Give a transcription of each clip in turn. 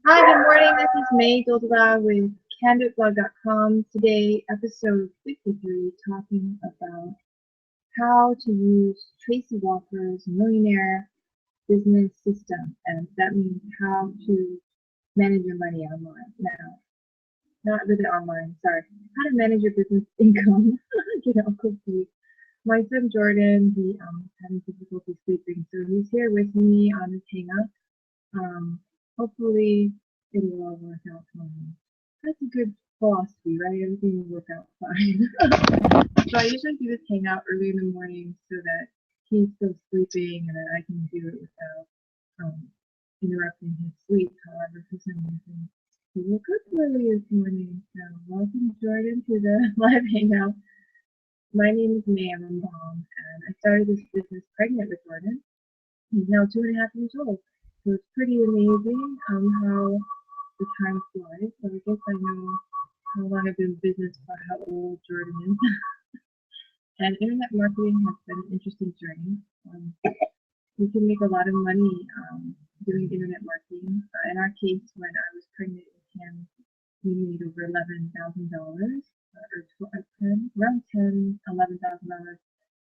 Hi, good morning. This is May Doldala with CandidBlog.com. Today, episode 53, talking about how to use Tracy Walker's Millionaire business system. And that means how to manage your money online. Now, not really online, sorry. How to manage your business income. Quickly. My son Jordan, he having difficulty sleeping, so he's here with me on this hangout. Hopefully it will all work out fine. That's a good philosophy, right? Everything will work out fine. So I usually do this hangout early in the morning so that he's still sleeping and that I can do it without interrupting his sleep. However, for some reason, he woke up early this morning. So welcome, Jordan, to the live hangout. My name is May, I'm a mom, and I started this business pregnant with Jordan. He's now 2.5 years old. So it's pretty amazing how the time flies. So I guess I know how long I've been in business by how old Jordan is. And internet marketing has been an interesting journey. You can make a lot of money doing internet marketing. In our case, when I was pregnant with him, we made over $11,000, around $11,000.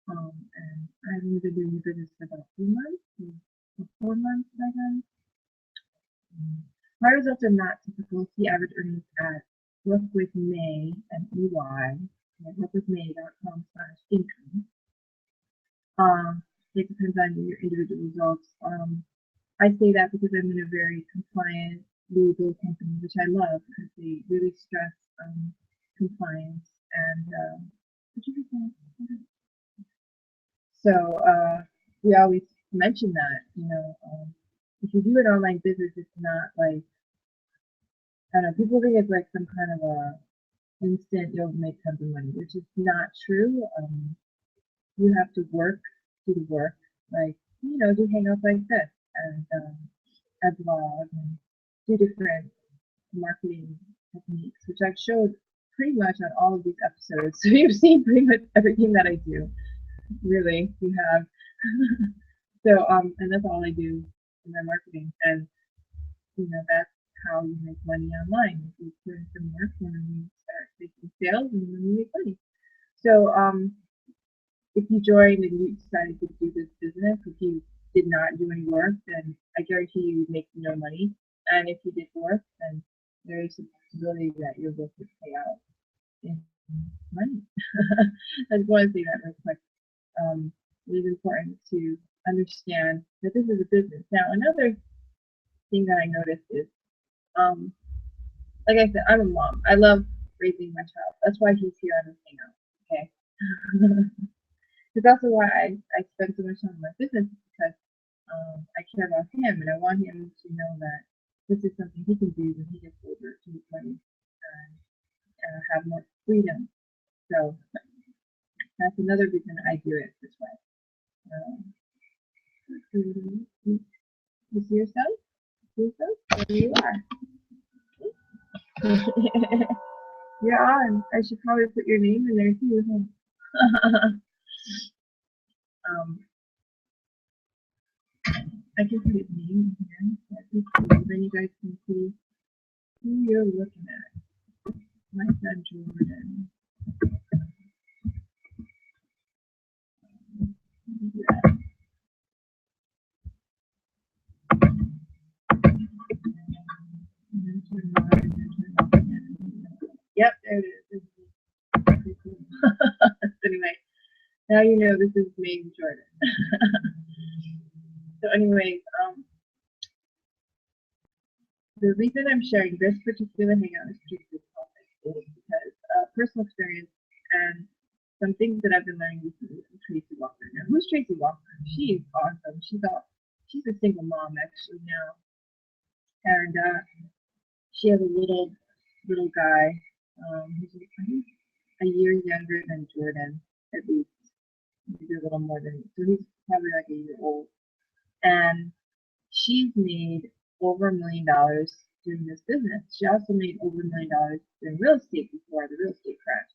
And I've only been doing the business for about 3 months, or 4 months by then. My results are not typical. See average earnings at Work with May and EY, workwithmay.com/income. It depends on your individual results. I say that because I'm in a very compliant legal company, which I love because they really stress compliance and so we always mention that, if you do an online business, it's not like, I don't know, people think it's like some kind of a instant you'll make tons of money, which is not true. You have to do the work, like, do hangouts like this and blog and do different marketing techniques, which I've showed pretty much on all of these episodes. So you've seen pretty much everything that I do. Really, you have. So and that's all I do in my marketing, and that's how you make money online. You put in some work and then you start making sales and then you make money. So if you joined and you decided to do this business, if you did not do any work, then I guarantee you would make no money. And if you did work, then there is a possibility that your work would pay out in money. I just want to say that real quick. It is important to understand that this is a business. Now, another thing that I noticed is, like I said, I'm a mom. I love raising my child. That's why he's here on this hangout. Okay. Because also why I spend so much time on my business, because I care about him and I want him to know that this is something he can do when he gets older to make money and have more freedom. So that's another reason I do it this way. You see yourself? See yourself? There you are. You're on. I should probably put your name in there too. um, I can put his name in here. Then you guys can see who you're looking at. My son Jordan. Yep, there it is. Anyway, now you know this is May Jordan. So anyways, the reason I'm sharing this particular hangout is this topic is because personal experience and some things that I've been learning recently from Tracy Walker. Now, who's Tracy Walker? She's awesome. She's a single mom actually now, and she has a little guy. He's I think a year younger than Jordan, at least. Maybe a little more than, so he's probably like a year old. And she's made over $1 million doing this business. She also made over $1 million in real estate before the real estate crash.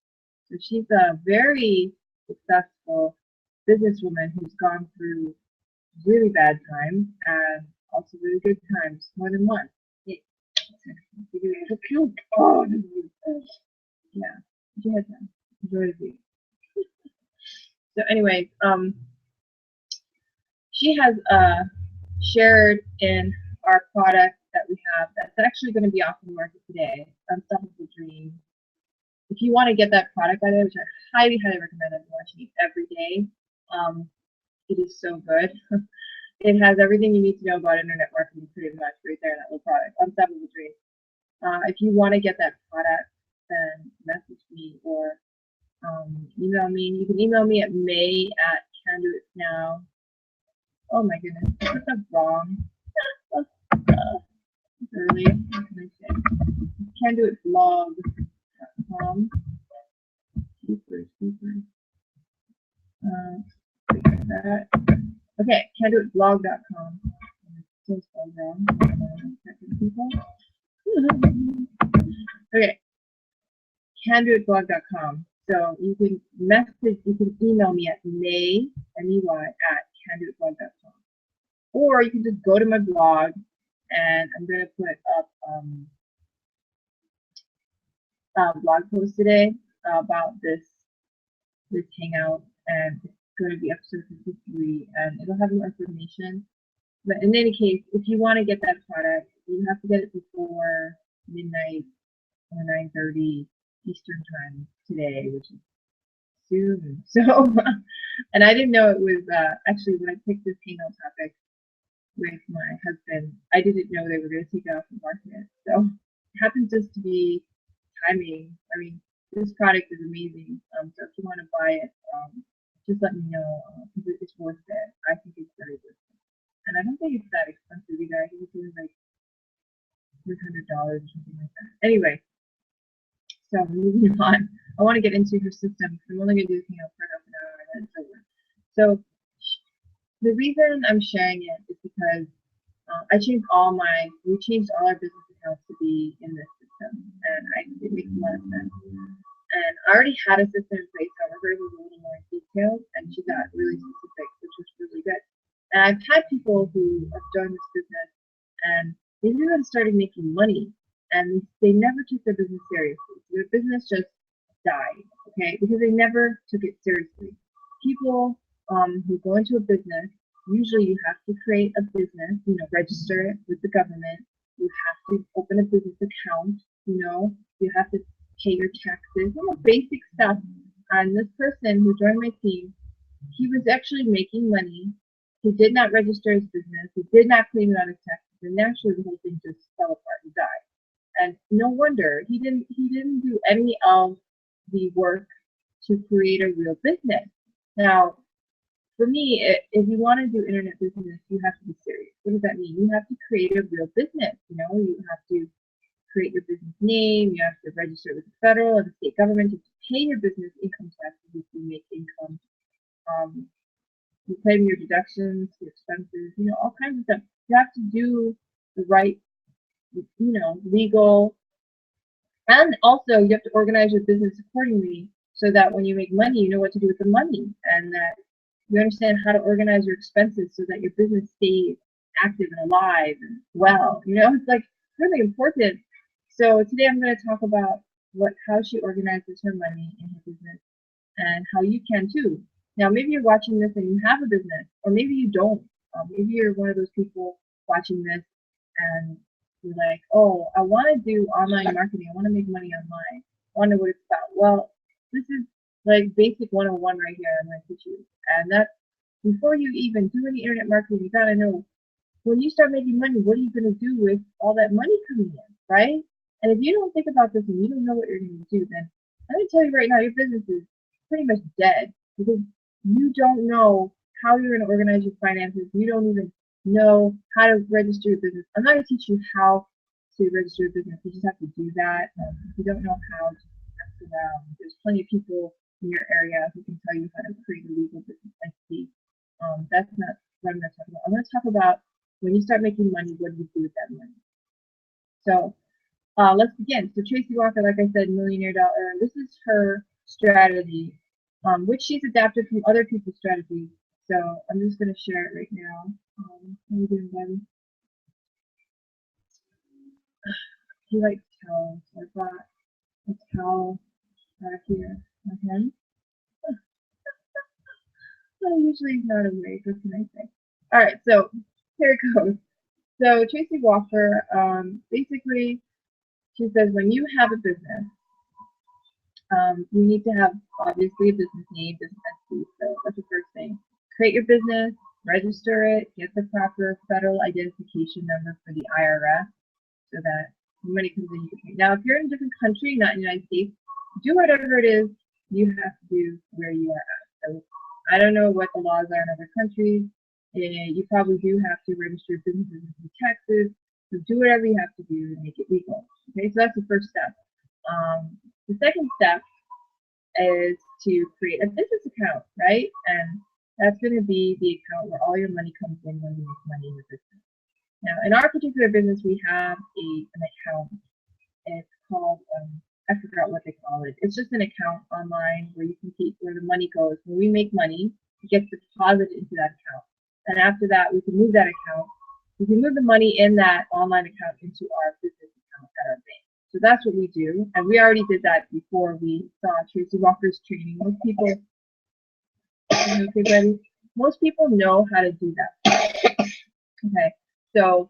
So she's a very successful businesswoman who's gone through really bad times and also really good times more than once. So cute. Oh, yeah. She had time. Enjoy the view. So, anyways, she has shared in our product that we have that's actually going to be off the market today. Unstoppable Dream. If you want to get that product, by the way, which I highly, highly recommend, I'm watching it every day. It is so good. It has everything you need to know about internet marketing pretty much right there in that little product. Unstoppable Dream. If you want to get that product, then message me or email me. You can email me at may@candoitnow. Oh my goodness, that's wrong. Early. What can I say? Candoitblog.com. Super. That. Okay, candoitblog.com. Still spelled wrong. People. Okay, candoitblog.com. So you can email me at may, M-E-Y, at candoitblog.com. Or you can just go to my blog, and I'm going to put up a blog post today about this hangout, and it's going to be episode 53, and it'll have more information. But in any case, if you want to get that product, you have to get it before midnight or 9:30 Eastern time today, which is soon. So, and I didn't know it was actually when I picked this hangout topic with my husband, I didn't know they were going to take it off the market. So it happens just to be timing. I mean, this product is amazing. So if you want to buy it, just let me know because it's worth it. I think it's very worth it. And I don't think it's that expensive either. I think it's only like $300 or something like that. Anyway, so moving on. I want to get into her system. I'm only going to do this for half an hour and then it's over. So the reason I'm sharing it is because we changed all our business accounts to be in this system, and it makes a lot of sense. And I already had a system in place, however, it was a little more detailed, and she got really specific, which was really good. And I've had people who have joined this business, and they even started making money, and they never took their business seriously. So their business just died, okay, because they never took it seriously. People who go into a business, usually you have to create a business, register it with the government. You have to open a business account, you have to pay your taxes, basic stuff. And this person who joined my team, he was actually making money. He did not register his business. He did not claim it on his taxes. And naturally, the whole thing just fell apart and died. And no wonder he didn't do any of the work to create a real business. Now, for me, if you want to do internet business, you have to be serious. What does that mean? You have to create a real business. You have to create your business name. You have to register with the federal and the state government. You have to pay your business income taxes if you make income. You claim your deductions, your expenses, all kinds of stuff. You have to do the right, legal, and also you have to organize your business accordingly so that when you make money, you know what to do with the money, and that you understand how to organize your expenses so that your business stays active and alive and well. It's like really important. So today I'm going to talk about how she organizes her money in her business and how you can too. Now, maybe you're watching this and you have a business, or maybe you don't. Maybe you're one of those people watching this and you're like, oh, I want to do online marketing. I want to make money online. I want to know what it's about. Well, this is like basic 101 right here I'm going to teach you. And that's before you even do any internet marketing, you got to know when you start making money, what are you going to do with all that money coming in, right? And if you don't think about this and you don't know what you're going to do, then let me tell you right now, your business is pretty much dead because you don't know how you're going to organize your finances. You don't even know how to register your business. I'm not going to teach you how to register your business. You just have to do that. If you don't know how, just ask around. There's plenty of people in your area who can tell you how to create a legal business entity. That's not what I'm going to talk about. I'm going to talk about when you start making money, what do you do with that money? So let's begin. So Tracy Walker, like I said, Millionaire. This is her strategy, which she's adapted from other people's strategies. So I'm just going to share it right now. How are you doing, buddy? he likes towels. So I brought a towel here for him. So usually he's not awake. What can I say? All right, so here it goes. So Tracy Walker, basically, she says when you have a business, you need to have obviously a business name, business entity. So that's the first thing. Create your business, register it, get the proper federal identification number for the IRS so that when money comes in, you can pay. Now, if you're in a different country, not in the United States, do whatever it is you have to do where you are at. So I don't know what the laws are in other countries. You probably do have to register businesses and pay taxes. So do whatever you have to do to make it legal. Okay, so that's the first step. The second step is to create a business account, right? And that's going to be the account where all your money comes in when you make money in your business. Now, in our particular business, we have an account. It's called, I forgot what they call it. It's just an account online where you can keep where the money goes. When we make money, it gets deposited into that account. And after that, we can move that account. We can move the money in that online account into our business account at our bank. So that's what we do. And we already did that before we saw Tracy Walker's training. Most people know how to do that. Okay. So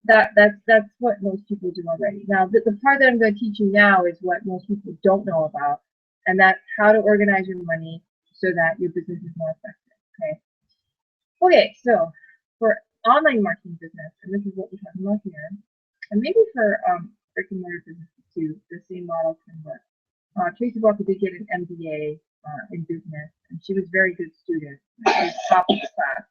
that's what most people do already. Now, the part that I'm going to teach you now is what most people don't know about, and that's how to organize your money so that your business is more effective. Okay, so for online marketing business, and this is what we're talking about here, and maybe for brick and mortar businesses too, the same model can work. Tracy Walker did get an MBA in business, and she was a very good student. She was top of the class.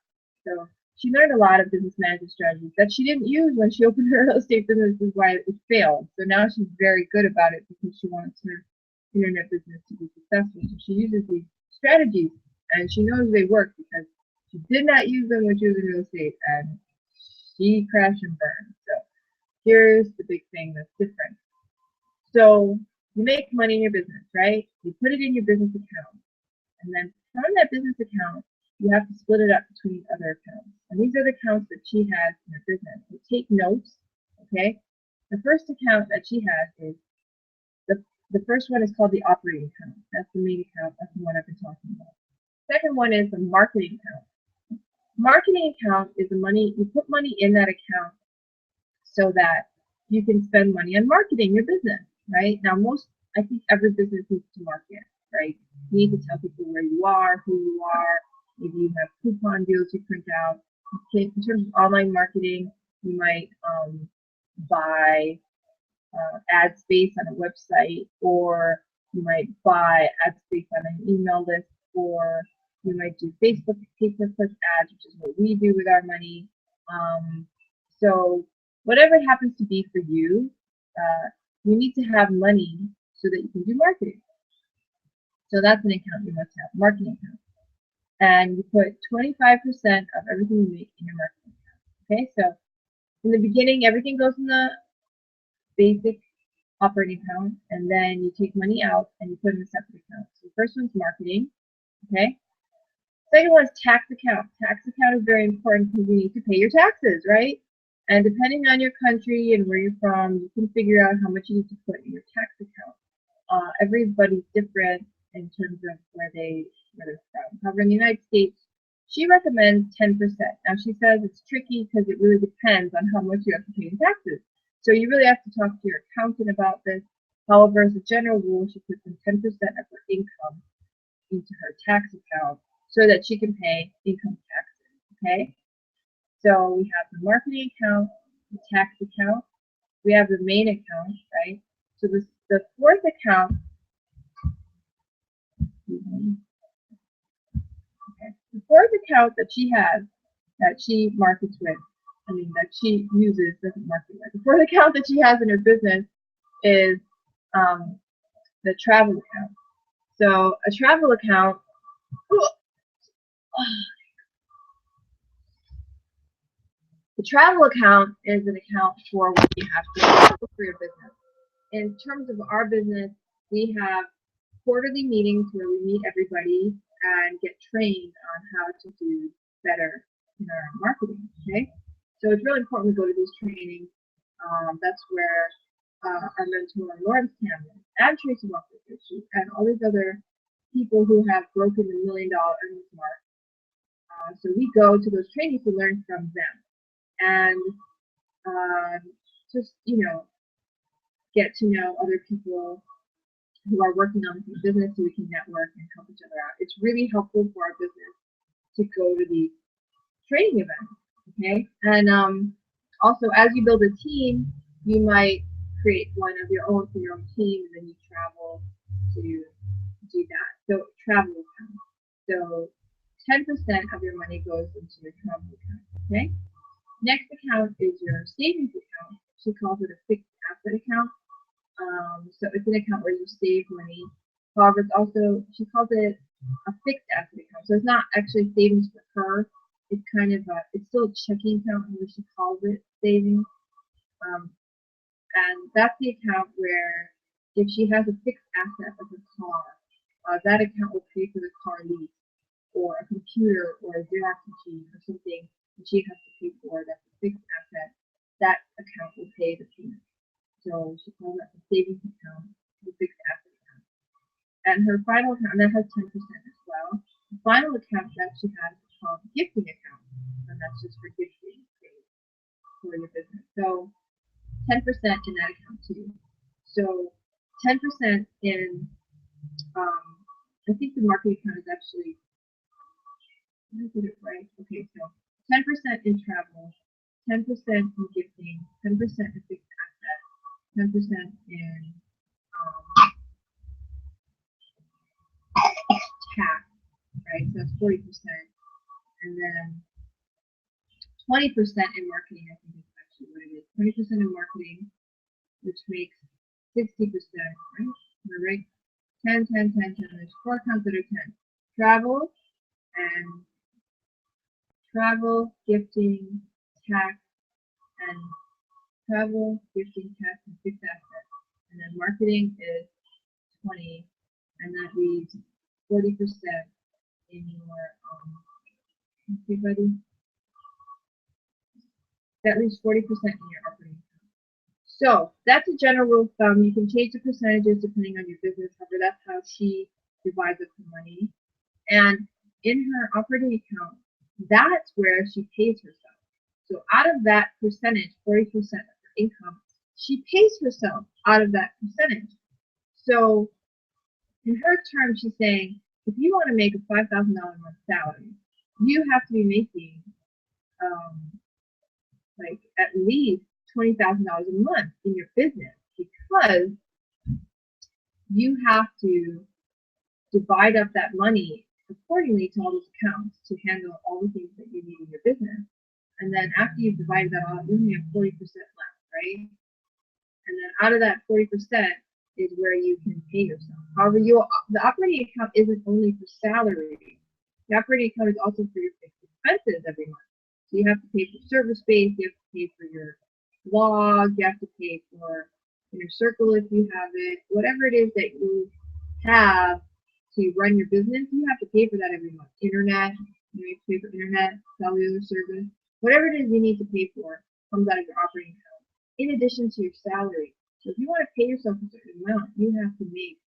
So she learned a lot of business management strategies that she didn't use when she opened her real estate business, is why it failed. So now she's very good about it because she wants her internet business to be successful. So she uses these strategies, and she knows they work because she did not use them when she was in real estate, and she crashed and burned. So here's the big thing that's different. So you make money in your business, right? You put it in your business account, and then from that business account, you have to split it up between other accounts. And these are the accounts that she has in her business. So take notes, okay? The first account that she has is, the first one is called the operating account. That's the main account. That's the one I've been talking about. Second one is the marketing account. Marketing account is the money, you put money in that account so that you can spend money on marketing your business, right? Now, I think every business needs to market, right? You need to tell people where you are, who you are. Maybe you have coupon deals you print out. Okay, in terms of online marketing, you might buy ad space on a website, or you might buy ad space on an email list, or you might do Facebook pay-per-click ads, which is what we do with our money. So whatever it happens to be for you, you need to have money so that you can do marketing. So that's an account you must have, marketing account. And you put 25% of everything you make in your marketing account. Okay, so in the beginning, everything goes in the basic operating account, and then you take money out and you put in a separate account. So the first one's marketing, okay? Second one is tax account. Tax account is very important because you need to pay your taxes, right? And depending on your country and where you're from, you can figure out how much you need to put in your tax account. Everybody's different in terms of where they're from. However, in the United States, she recommends 10%. Now, she says it's tricky because it really depends on how much you have to pay in taxes. So you really have to talk to your accountant about this. However, as a general rule, she puts in 10% of her income into her tax account so that she can pay income taxes, okay? So we have the marketing account, the tax account, we have the main account, right? So the fourth account, the fourth account that she has, that she markets with, that she uses, doesn't market with. The fourth account that she has in her business is the travel account. So a travel account, the travel account is an account for when you have to travel for your business. In terms of our business, we have quarterly meetings where we meet everybody and get trained on how to do better in our marketing, okay? So it's really important we go to these trainings That's where our mentor Lawrence Cameron and Tracy and all these other people who have broken the $1 million earnings mark. So we go to those trainings to learn from them and just get to know other people who are working on the business so we can network and help each other out. It's really helpful for our business to go to these training events. Okay, and also as you build a team, you might create one of your own for your own team, and then you travel to do that. So travel account. So 10% of your money goes into your travel account. Okay. Next account is your savings account. She calls it a fixed asset account. So it's an account where you save money. However, it's also, she calls it a fixed asset account. So it's not actually savings for her. It's kind of it's still a checking account, and she calls it savings. And that's the account where if she has a fixed asset like a car, that account will pay for the car lease or a computer or a Xerox machine or something that she has to pay for that's a fixed asset. That account will pay the payment. So she calls that the savings account, the fixed asset account. And her final account, and that has 10% as well. The final account that she has is called the gifting account, and that's just for gifting for your business. So 10% in that account too. So 10% in, I think the marketing account is actually, did I get it right? Okay, so 10% in travel, 10% in gifting, 10% in fixed asset, 10% in tax, right? So that's 40%. And then 20% in marketing, I think is actually what it is. 20% in marketing, which makes 60%, right? Am I right? 10, 10, 10, 10. There's 4 accounts that are 10. Travel, gifting, tax, and travel, gifting, tax, and fixed assets. And then marketing is 20, and that leaves 40% in your, okay, buddy? That leaves 40% in your operating account. So that's a general rule of thumb. You can change the percentages depending on your business. However, that's how she divides up the money. And in her operating account, that's where she pays herself. So out of that percentage, 40% of her income, she pays herself out of that percentage. So in her terms, she's saying, if you want to make a $5,000 a month salary, you have to be making like at least $20,000 a month in your business, because you have to divide up that money accordingly to all those accounts to handle all the things that you need in your business. And then after you've divided that all, you only have 40% left, right? And then out of that 40% is where you can pay yourself. However, the operating account isn't only for salary. The operating account is also for your fixed expenses every month. So you have to pay for server space, you have to pay for your blog, you have to pay for Inner Circle if you have it, whatever it is that you have to run your business, you have to pay for that every month. Internet, you have to pay for internet, cellular service, whatever it is you need to pay for comes out of your operating account, in addition to your salary. So if you want to pay yourself a certain amount, you have to make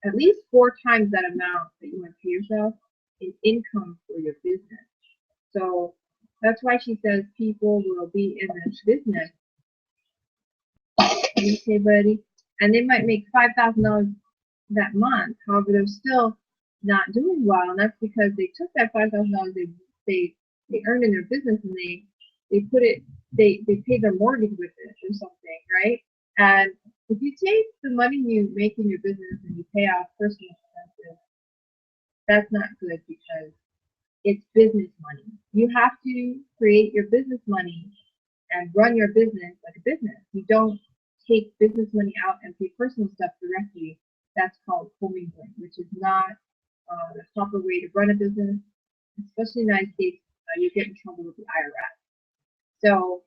at least 4 times that amount that you want to pay yourself in income for your business. So that's why she says people will be in this business, okay, buddy, and they might make $5,000 that month. However, they're still not doing well, and that's because they took that $5,000 they earned in their business, and they put it, they paid their mortgage with it or something, right? And if you take the money you make in your business and you pay off personal expenses, that's not good, because it's business money. You have to create your business money and run your business like a business. You don't take business money out and pay personal stuff directly. That's called commingling, which is not the proper way to run a business, especially in the United States. You get in trouble with the IRS. So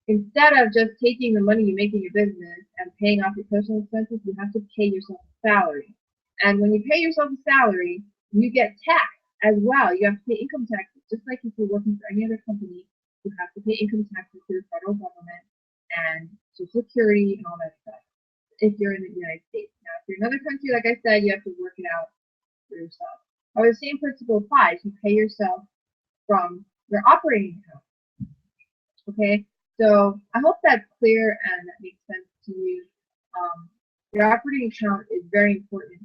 instead of just taking the money you make in your business and paying off your personal expenses, you have to pay yourself a salary. And when you pay yourself a salary, you get taxed as well. You have to pay income taxes, just like if you're working for any other company. You have to pay income taxes to the federal government and Social Security and all that stuff if you're in the United States. Now, if you're in another country, like I said, you have to work it out for yourself. Or the same principle applies. You pay yourself from your operating account. Okay, so I hope that's clear and that makes sense to you. Your operating account is very important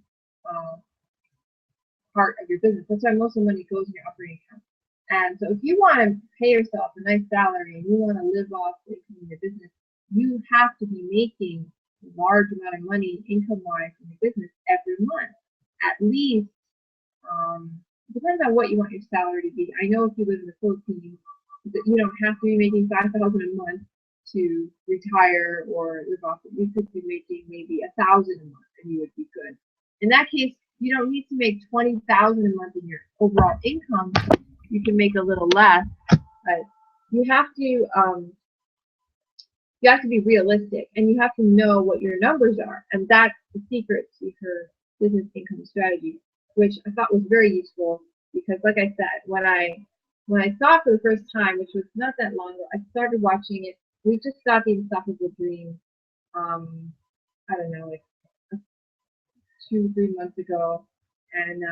part of your business. That's why most of the money goes in your operating account. And so if you want to pay yourself a nice salary and you want to live off the income of your business, you have to be making a large amount of money income-wise from your business every month. At least, depends on what you want your salary to be. I know if you live in the Philippines, that you don't have to be making $5,000 a month to retire or live off it. You could be making maybe $1,000 a month and you would be good. In that case, you don't need to make $20,000 a month in your overall income. You can make a little less, but you have to be realistic and you have to know what your numbers are, and that's the secret to her business income strategy, which I thought was very useful because, like I said, when I saw it for the first time, which was not that long ago, I started watching it. We just got the Unstoppable Dream, I don't know, like 2-3 months ago, and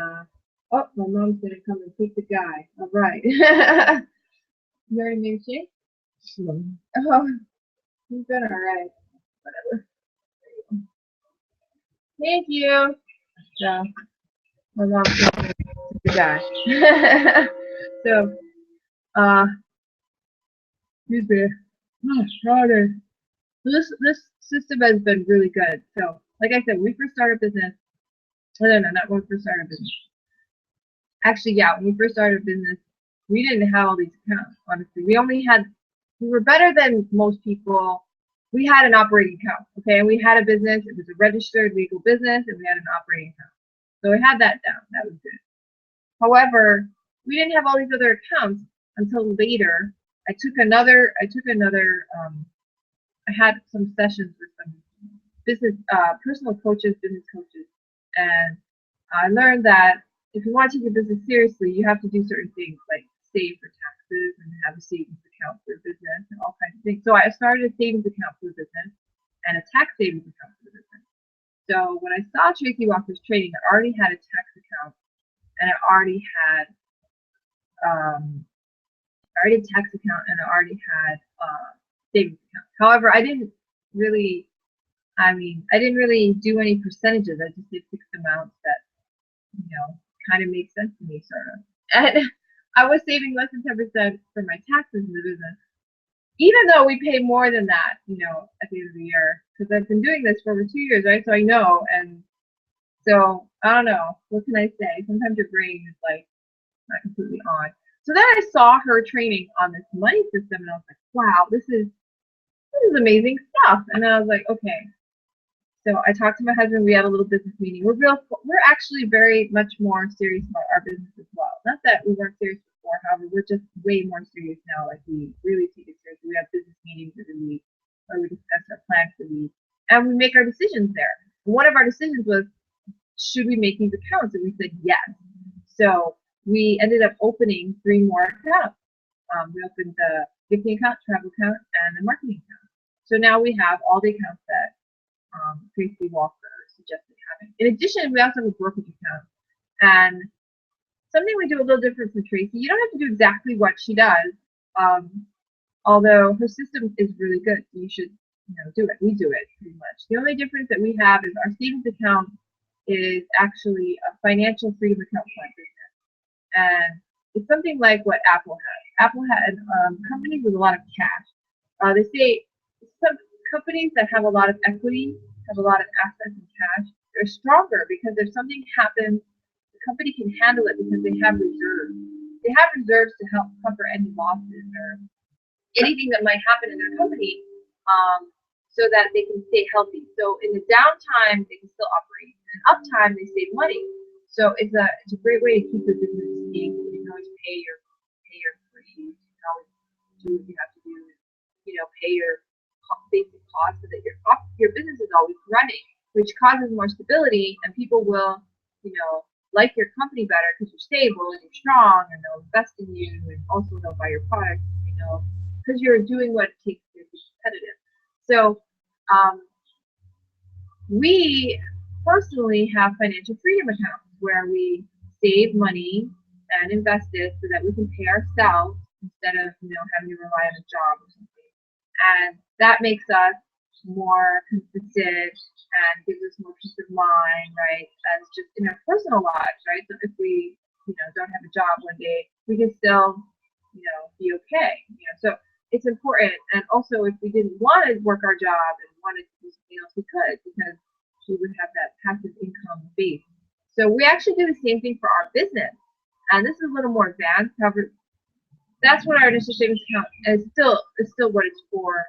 oh, my mom's gonna come and take the guy. All right. You already made a shake? Oh, he's done all right. Whatever. Thank you. So, my mom's gonna take the guy. So, excuse me. Oh, God. This system has been really good. So, like I said, when we first started business, no, not when we first started business. Actually, yeah, when we first started business, we didn't have all these accounts, honestly. We were better than most people. We had an operating account, okay? And we had a business. It was a registered legal business, and we had an operating account. So we had that down. That was good. However, we didn't have all these other accounts until later. I had some sessions with some business, personal coaches, business coaches, and I learned that if you want to take your business seriously, you have to do certain things like save for taxes and have a savings account for a business and all kinds of things. So I started a savings account for a business and a tax savings account for the business. So when I saw Tracy Walker's training, I already had a tax account and I already had a tax account and I already had savings account. However, I didn't really do any percentages. I just did fixed amounts that, kind of makes sense to me, sort of. And I was saving less than 10% for my taxes in the business, even though we pay more than that, at the end of the year, because I've been doing this for over 2 years, right? So I know, and so I don't know. What can I say? Sometimes your brain is like not completely on. So then I saw her training on this money system, and I was like, wow, this is amazing stuff. And then I was like, okay. So I talked to my husband. We had a little business meeting. We're actually very much more serious about our business as well. Not that we weren't serious before, however, we're just way more serious now. Like, we really take it seriously. We have business meetings every week where we discuss our plans for the week, and we make our decisions there. One of our decisions was, should we make these accounts? And we said yes. So we ended up opening 3 more accounts. We opened the gifting account, travel account, and the marketing account. So now we have all the accounts that Tracy Walker suggested having. In addition, we also have a brokerage account. And something we do a little different from Tracy, you don't have to do exactly what she does, although her system is really good. So you should do it. We do it pretty much. The only difference that we have is our savings account is actually a financial freedom account for my business. And it's something like what Apple has. Apple had companies with a lot of cash. They say some companies that have a lot of equity, have a lot of assets and cash, they're stronger because if something happens, the company can handle it because they have reserves. They have reserves to help cover any losses or anything that might happen in their company, so that they can stay healthy. So in the downtime, they can still operate. In uptime, they save money. So it's a great way to keep the business stable. You can always pay your employees. You can always do what you have to do. Pay your basic costs so that your business is always running, which causes more stability, and people will, like your company better because you're stable and you're strong, and they'll invest in you, and also they'll buy your products and you know, because you're doing what it takes to be competitive. So we personally have financial freedom accounts where we save money and invest it so that we can pay ourselves instead of, you know, having to rely on a job or something. And that makes us more consistent and gives us more peace of mind, right? As just in our personal lives, right? So if we, you know, don't have a job one day, we can still, you know, be okay. You know, so it's important. And also, if we didn't want to work our job and wanted to do something else, we could, because we would have that passive income base. So we actually do the same thing for our business, and this is a little more advanced. However, that's what our initial savings account is still what it's for.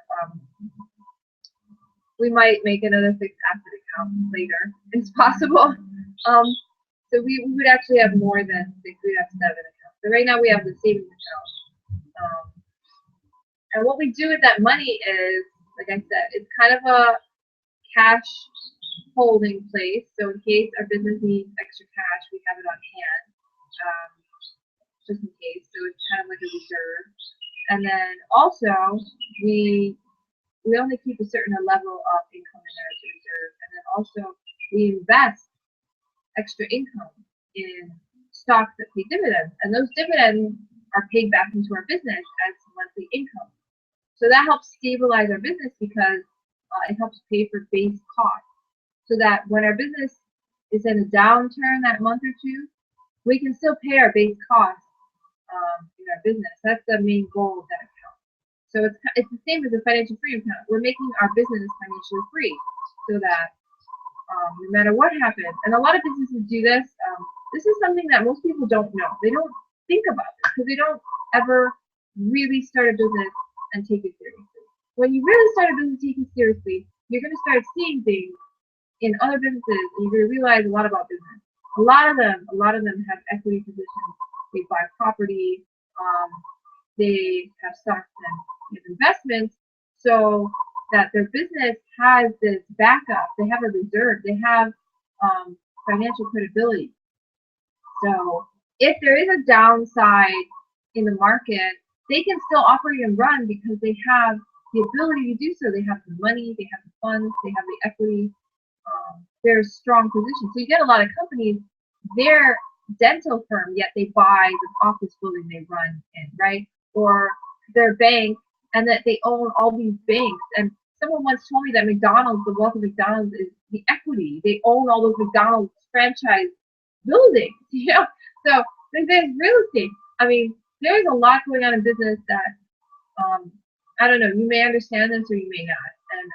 We might make another fixed asset account later. It's possible. So we would actually have more than 6. We'd have 7 accounts. So right now we have the savings account. And what we do with that money is, like I said, it's kind of a cash holding place. So in case our business needs extra cash, we have it on hand, just in case. So it's kind of like a reserve. And then also we only keep a certain level of income in there as a reserve. And then also we invest extra income in stocks that pay dividends. And those dividends are paid back into our business as monthly income. So that helps stabilize our business because it helps pay for base costs. So that when our business is in a downturn that month or two, we can still pay our base costs in our business. That's the main goal of that account. So it's the same as a financial freedom account. We're making our business financially free so that no matter what happens, and a lot of businesses do this. This is something that most people don't know. They don't think about this because they don't ever really start a business and take it seriously. When you really start a business and take it seriously, you're going to start seeing things in other businesses, and you're going to realize a lot about business. A lot of them have equity positions. They buy property. They have stocks and investments, so that their business has this backup. They have a reserve. They have financial credibility. So if there is a downside in the market, they can still operate and run because they have the ability to do so. They have the money, they have the funds, they have the equity. They're a strong position. So you get a lot of companies, they're dental firm, yet they buy the office building they run in, right? Or they're bank, and that they own all these banks. And someone once told me that McDonald's, the wealth of McDonald's is the equity. They own all those McDonald's franchise buildings, you know? So there's real estate. I mean, there's a lot going on in business that, I don't know, you may understand this or you may not. And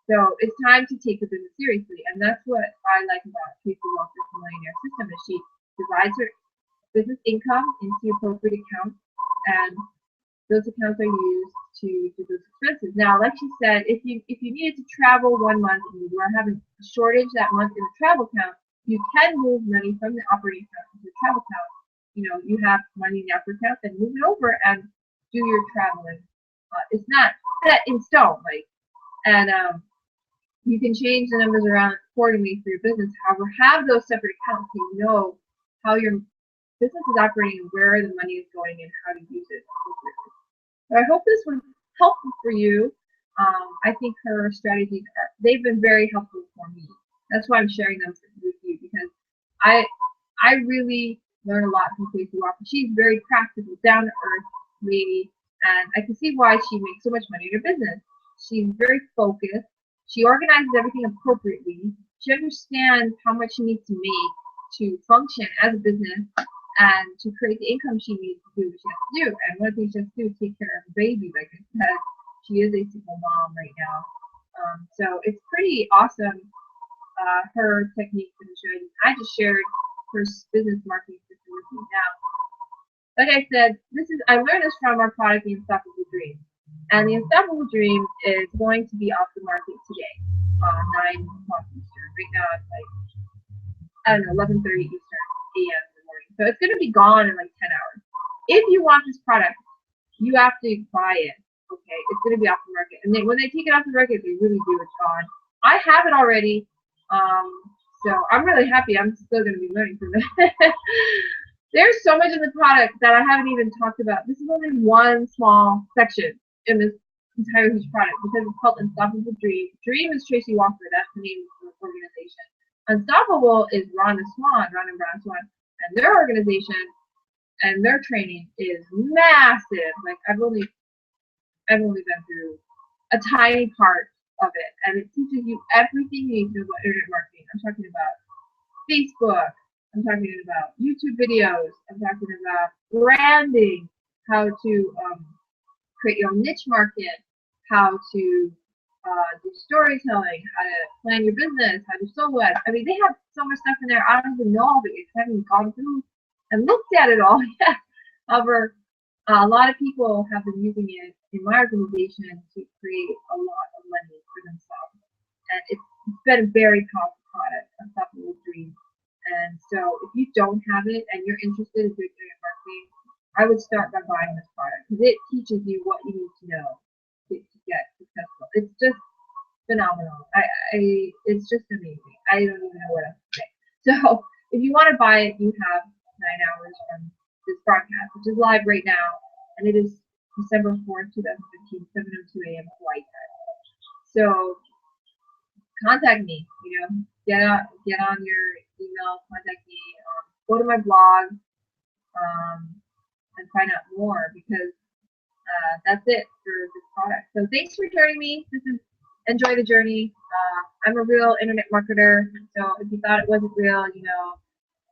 so it's time to take the business seriously. And that's what I like about Tracy Walker's Millionaire system is she divides her business income into appropriate accounts, and those accounts are used to do those expenses. Now, like she said, if you needed to travel 1 month and you are having a shortage that month in the travel account, you can move money from the operating account to the travel account. You know, you have money in the operating account, then move it over and do your traveling. It's not set in stone, like, and you can change the numbers around accordingly for your business. However, have those separate accounts so you know how your business is operating and where the money is going and how to use it appropriately. So I hope this was helpful for you. I think her strategies they've been very helpful for me. That's why I'm sharing them with you, because I really learn a lot from Tracy Walker. She's very practical, down to earth lady, and I can see why she makes so much money in her business. She's very focused. She organizes everything appropriately. She understands how much she needs to make to function as a business and to create the income she needs to do what she has to do. And one of the things she has to do is take care of the baby. Like I said, she is a single mom right now. So it's pretty awesome, her techniques and strategies. I just shared her business marketing system with you now. Like I said, I learned this from our product, The Unstoppable Dream. And The Unstoppable Dream is going to be off the market today, 9 o'clock Eastern. Right now it's like, I don't know, 11:30 Eastern a.m. in the morning. So it's going to be gone in like 10 hours. If you want this product, you have to buy it. Okay, it's going to be off the market. And then when they take it off the market, they really do, it's gone. I have it already. So I'm really happy. I'm still going to be learning from it. There's so much in the product that I haven't even talked about. This is only one small section in this entire huge product because it's called Unstoppable Dream. Dream is Tracy Walker. That's the name of the organization. Unstoppable is Ron and Brown Swan, and their organization and their training is massive. Like I've only been through a tiny part of it, and it teaches you everything you need to know about internet marketing. I'm talking about Facebook. I'm talking about YouTube videos. I'm talking about branding, how to create your own niche market, how to do storytelling, how to plan your business, how to do solo ads. I mean, they have so much stuff in there. I don't even know all of it. I haven't gone through and looked at it all yet. However, a lot of people have been using it in my organization to create a lot of money for themselves. And it's been a very powerful product, Unstoppable Dream. And so if you don't have it and you're interested in doing internet marketing, I would start by buying this product because it teaches you what you need to know to get successful. It's just phenomenal. It's just amazing. I don't even know what else to say. So if you want to buy it, you have 9 hours from this broadcast, which is live right now, and it is December 4th, 2015, 7:02 a.m. Hawaii time. So contact me. Get on your email, contact me, go to my blog, and find out more because that's it for this product. So thanks for joining me. Enjoy the journey. I'm a real internet marketer, so if you thought it wasn't real,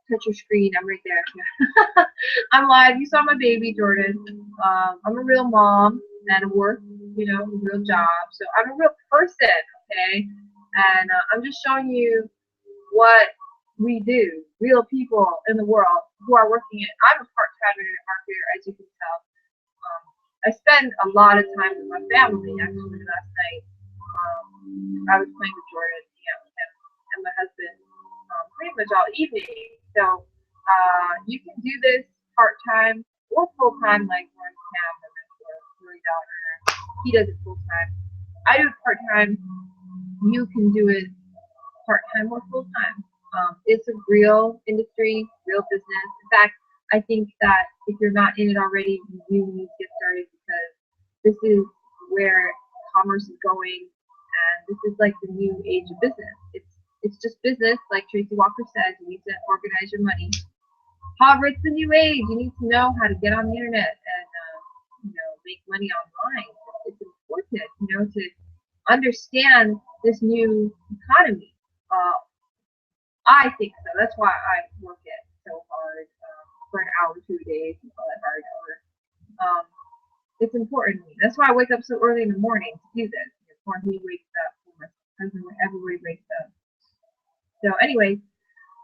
touch your screen. I'm right there. I'm live. You saw my baby, Jordan. I'm a real mom and I work, a real job. So I'm a real person, okay? And I'm just showing you what we do, real people in the world who are working it. I'm a part-time internet marketer, as you can tell. I spend a lot of time with my family. Actually, last night I was playing with Jordan, and my husband pretty much all evening. So you can do this part-time or full-time, like one Cam, my mentor, really earner. He does it full-time. I do it part-time. You can do it part-time or full-time. It's a real industry, real business. In fact, I think that if you're not in it already, you need to get started because this is where commerce is going, and this is like the new age of business. It's just business, like Tracy Walker says. You need to organize your money. However, it's the new age. You need to know how to get on the internet and make money online. It's important, to understand this new economy. I think so. That's why I work it so hard for an hour, 2 days, and all that hard hour. It's important to me. That's why I wake up so early in the morning to do this. Before he wakes up, before my husband, everybody wakes up. So anyway,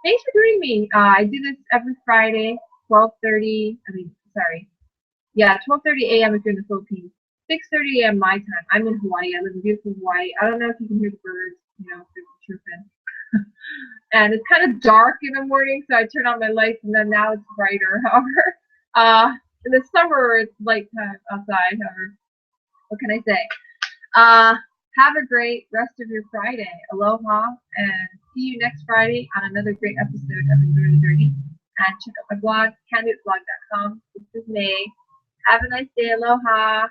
thanks for joining me. I do this every Friday, 12:30 a.m. if you're in the Philippines, 6:30 a.m. my time. I'm in Hawaii. I live in beautiful Hawaii. I don't know if you can hear the birds, if they're chirping. And it's kind of dark in the morning, so I turn on my lights, and then now it's brighter. However, in the summer it's light time outside. However, what can I say? Have a great rest of your Friday. Aloha, and see you next Friday on another great episode of Enjoy the Journey. And check out my blog, candoitblog.com. This is May. Have a nice day. Aloha.